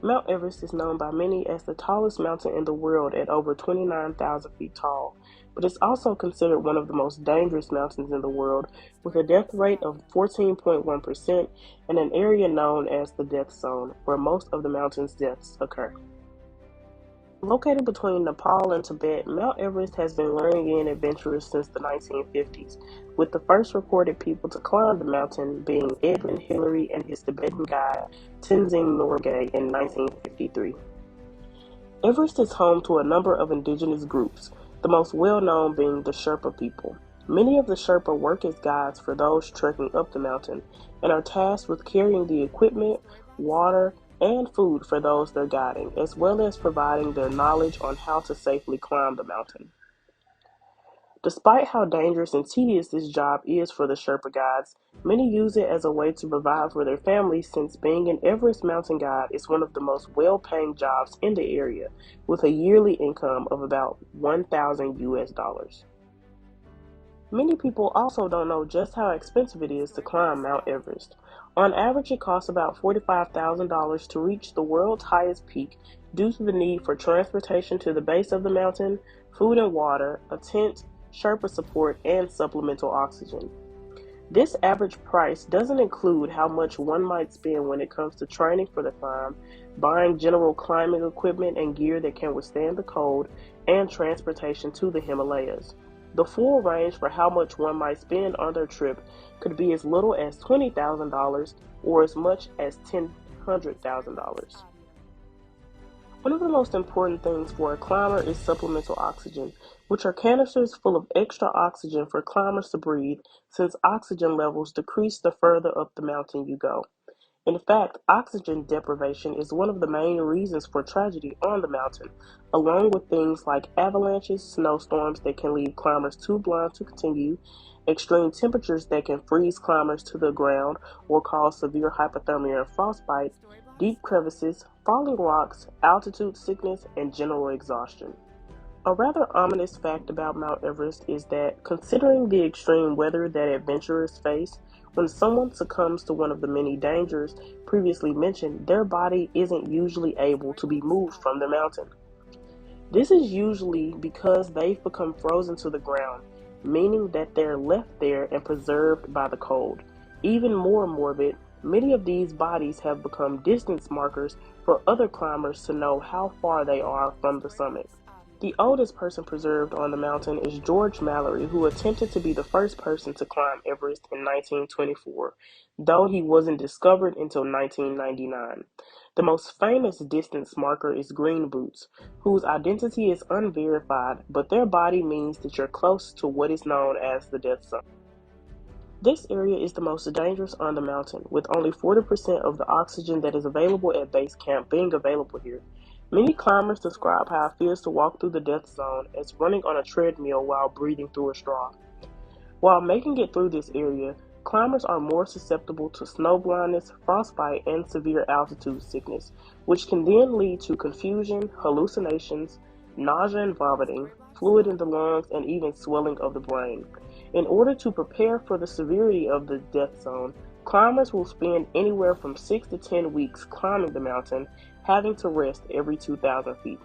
Mount Everest is known by many as the tallest mountain in the world at over 29,000 feet tall, but it's also considered one of the most dangerous mountains in the world, with a death rate of 14.1% and an area known as the death zone, where most of the mountain's deaths occur. Located between Nepal and Tibet, Mount Everest has been luring in adventurers since the 1950s, with the first recorded people to climb the mountain being Edmund Hillary and his Tibetan guide Tenzing Norgay in 1953. Everest is home to a number of indigenous groups, the most well-known being the Sherpa people. Many of the Sherpa work as guides for those trekking up the mountain and are tasked with carrying the equipment, water, and food for those they're guiding, as well as providing their knowledge on how to safely climb the mountain. Despite how dangerous and tedious this job is for the Sherpa guides, many use it as a way to provide for their families since being an Everest mountain guide is one of the most well-paying jobs in the area, with a yearly income of about 1,000 US dollars. Many people also don't know just how expensive it is to climb Mount Everest. On average, it costs about $45,000 to reach the world's highest peak due to the need for transportation to the base of the mountain, food and water, a tent, Sherpa support, and supplemental oxygen. This average price doesn't include how much one might spend when it comes to training for the climb, buying general climbing equipment and gear that can withstand the cold, and transportation to the Himalayas. The full range for how much one might spend on their trip could be as little as $20,000 or as much as $100,000. One of the most important things for a climber is supplemental oxygen, which are canisters full of extra oxygen for climbers to breathe since oxygen levels decrease the further up the mountain you go. In fact, oxygen deprivation is one of the main reasons for tragedy on the mountain, along with things like avalanches, snowstorms that can leave climbers too blind to continue, extreme temperatures that can freeze climbers to the ground or cause severe hypothermia and frostbite, deep crevices, falling rocks, altitude sickness, and general exhaustion. A rather ominous fact about Mount Everest is that, considering the extreme weather that adventurers face, when someone succumbs to one of the many dangers previously mentioned, their body isn't usually able to be moved from the mountain. This is usually because they've become frozen to the ground, meaning that they're left there and preserved by the cold. Even more morbid, many of these bodies have become distance markers for other climbers to know how far they are from the summit. The oldest person preserved on the mountain is George Mallory, who attempted to be the first person to climb Everest in 1924, though he wasn't discovered until 1999. The most famous distance marker is Green Boots, whose identity is unverified, but their body means that you're close to what is known as the death zone. This area is the most dangerous on the mountain, with only 40% of the oxygen that is available at base camp being available here. Many climbers describe how it feels to walk through the death zone as running on a treadmill while breathing through a straw. While making it through this area, climbers are more susceptible to snow blindness, frostbite, and severe altitude sickness, which can then lead to confusion, hallucinations, nausea and vomiting, fluid in the lungs, and even swelling of the brain. In order to prepare for the severity of the death zone, climbers will spend anywhere from 6 to 10 weeks climbing the mountain, having to rest every 2,000 feet.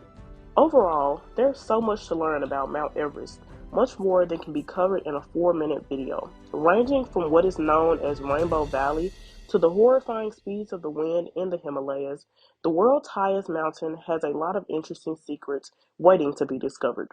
Overall, there's so much to learn about Mount Everest, much more than can be covered in a 4-minute video, ranging from what is known as Rainbow Valley to the horrifying speeds of the wind in the Himalayas. The world's highest mountain has a lot of interesting secrets waiting to be discovered.